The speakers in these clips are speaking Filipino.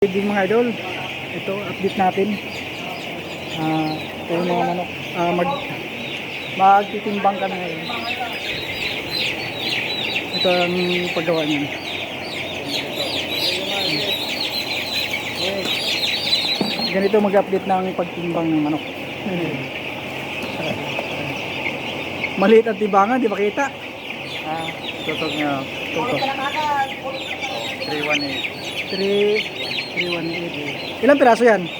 Good mga idol, ito update natin. Ito yung mga manok. Magtitimbang kami ngayon. Ito ang paggawa niyan. Ganito mag-update ng pagtimbang ng manok. Maliit ang timbangan, di ba kita? Tutok nyo. Tutok. 318. 318. Ilang piraso yan? 10.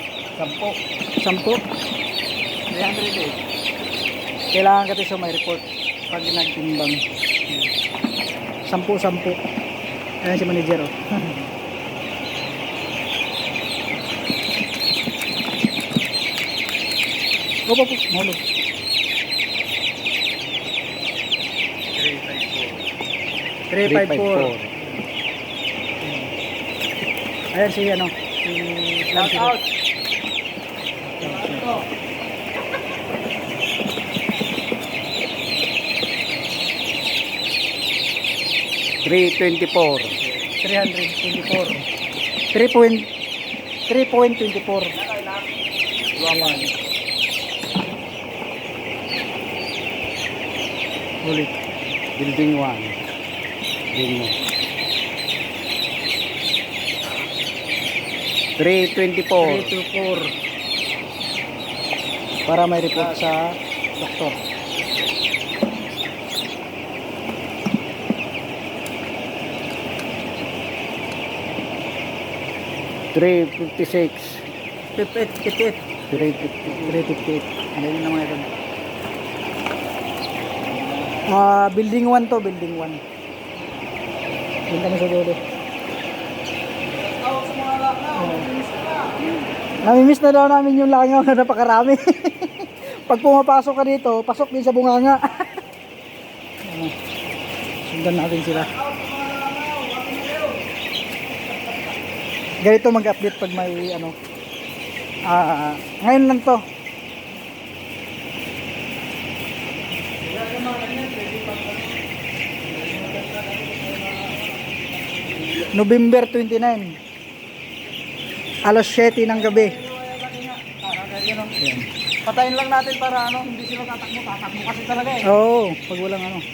10. 308. Kailangan kasi sa may report pag nagtimbang. 10. Ayan si manager, oh. Opo, mahulog. 354. Ayan si ano, si Shout out. $324. 3.24. Ulit. Building 1. Din mo. 324. 324. Para may report sa doktor. $356. 58. 358. Ano yun naman ito? Building 1 to, building 1. Yun kami sa dulo. Namimiss na daw namin yung langaw na napakarami. Pag pumapasok ka dito, pasok din sa bunganga. Sundan natin sila. Ganito mag-update pag may ano. Ngayon lang to. November 29. Alas 7 ng gabi. Patayin lang natin para ano, hindi sila tatakbo kasi talaga eh. Oo, pag walang ano.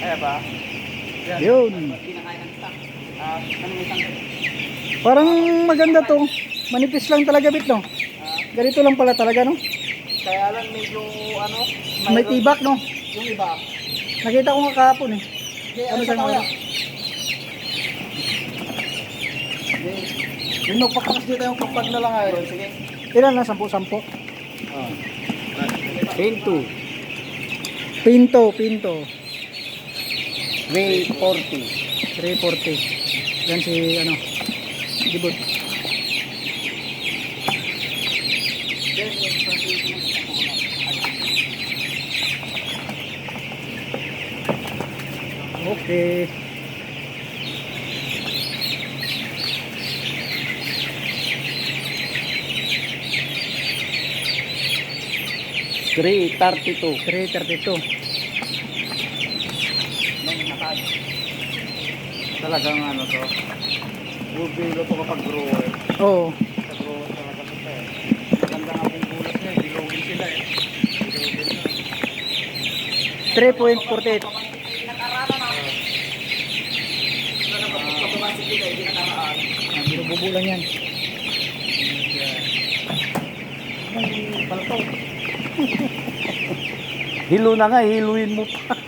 Eh ba? Yun. Parang maganda to. Manipis lang talaga bit, no? Ganito lang pala talaga, no? Kaya lang medyo ano, May tibak, no? yung iba. Nakita ko nga kahapon eh. Ano sa mga? Yung magpapakas dito yung kapag na lang ay. Sige. Ilan na? 10. Pinto. Pinto. 340. 340. Yan si ano. Gibot. Okay. $332. 332. Talagang ano to. Bubilo to kapag grower. Oo. Sa grower talaga to eh. Maganda nga pong bulas niya, bilogin sila eh. 3.48. Binububulan yan. Palto. Hilo na nga, hiluin mo pa.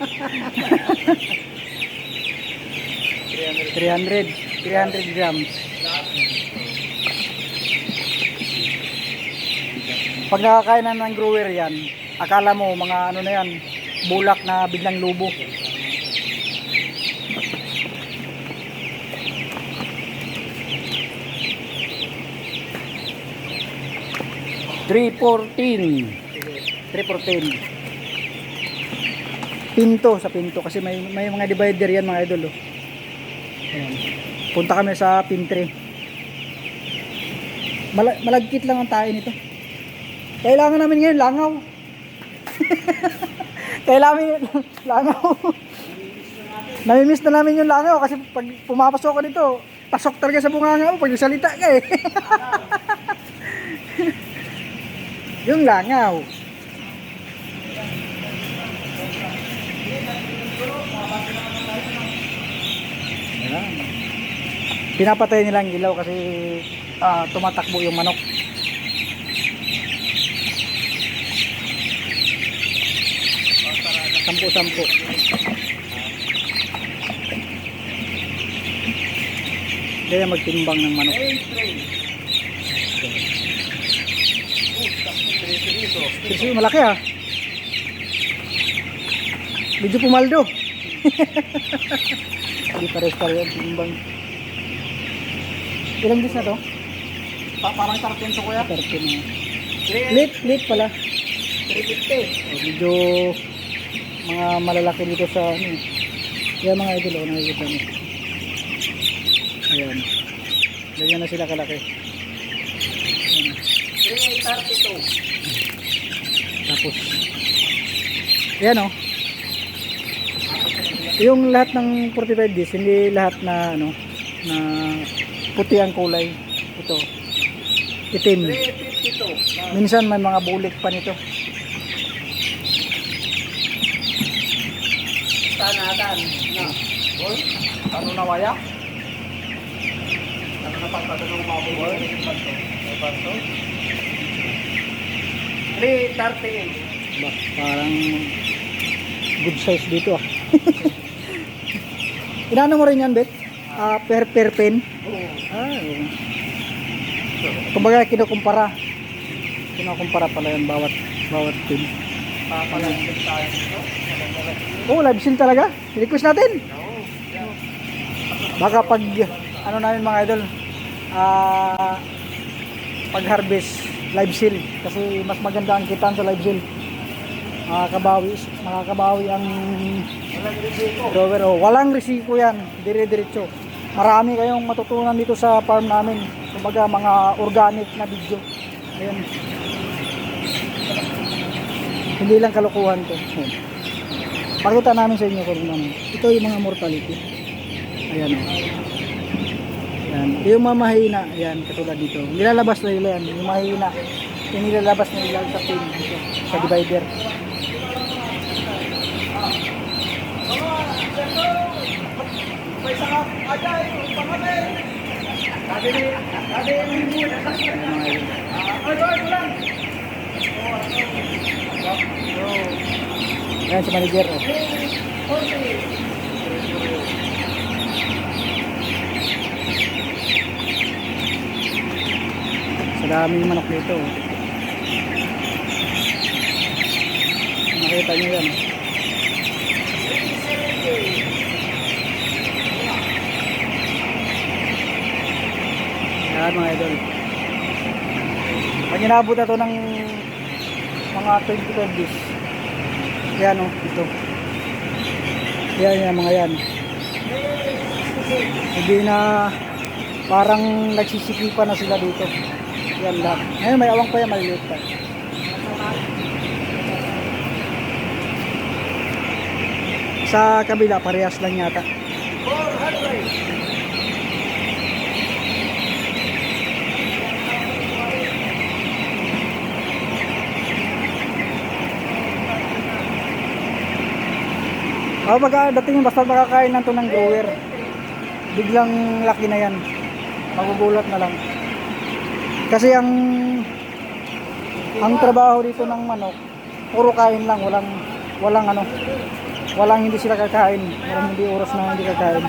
300 grams. Pag nakakain na ng grower yan, akala mo mga ano na yan, bulak na biglang lubo. $314. Pinto sa pinto kasi may mga divider yan mga idol, oh. Ayan. Punta kami sa pin 3. Malagkit lang ang tayo nito. Kailangan namin ngayon langaw. Kailangan langaw. Namimiss na namin yung langaw kasi pag pumapasok ko dito, pasok talaga sa bunganga mo pag nagsalita ka eh. Yung langaw. Ayan. Pinapatay nila ang ilaw kasi tumatakbo yung manok. Sampu-sampu. Kaya magtimbang ng manok. Kasi malaki ah. Medyo pumaldo. Hindi pares-pares ang timbang. Ilang dis na to? Parang tarpin to kuya. 13 na. Late pala. 350. Medyo mga malalaki dito sa ano. Kaya mga idol, nakikita mo. Ayan. Ganyan na sila kalaki. Ayan. 332. Tapos ayan o. Yung lahat ng 45 days, hindi lahat na ano na puti ang kulay. Ito itim. 352. Minsan may mga bulik pa nito. Tanatan na. Boy, ano na waya? Ano na pagtatanong mga boy? May banto? 338. Ba, parang good size dito ah. Inano mo rin yan, Bet? Per pen? Oo. Oo. Kumbaga kinukumpara pala yan bawat pin. Papalagin tayo dito. Oh, live seal talaga. I-request natin. Oo. Baka pag ano namin mga idol, pag harvest live seal kasi mas maganda ang kitaan sa live seal. Makakabawi ang Walang risiko. grower. Oh, walang risiko yan, dire-diretso. Marami kayong matutunan dito sa farm namin. Kumbaga mga organic na video. Ayan. Hindi lang kalokohan to. Ayan. Pakita namin sa inyo kung ano. Ito yung mga mortality. Ayan o. Ayan. Yung mga mahina, ayan, katulad dito. Nilalabas na nila yan. Yung mahina, yung nilalabas na nila sa pin dito, sa divider. May saka ajay, pangalan. Dati yung muna. Ay, lang. Ayan si manager. Oh. Sa daming manok dito. Oh. Nakita nyo yan. Yan mga idol. Pag inabot na to ng mga 25 days. Yan o, ito. Yan mga yan. Hindi na parang nagsisikipan na sila dito. Yan lang. Ngayon may awang pa yan, maliliit pa. Sa kabila, parehas lang yata. 400. Dating basta makakain lang to ng grower. Biglang laki na yan. Magugulat na lang. Kasi ang trabaho dito ng manok, puro kain lang, walang hindi sila kakain, walang hindi oras na hindi kakain.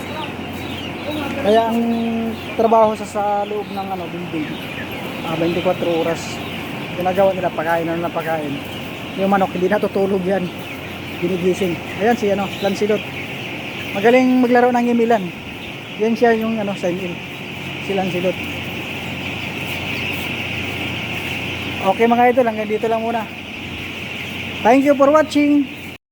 Kaya ang trabaho sa loob ng building, 24 oras ginagawa nila, pagkain na pagkain. Yung manok hindi natutulog yan, ginigising. Ayan si Lancelot, magaling maglaro ng imilan. Yan siya yung sign in, si Lancelot. Okay mga idol, hanggang dito lang muna. Thank you for watching.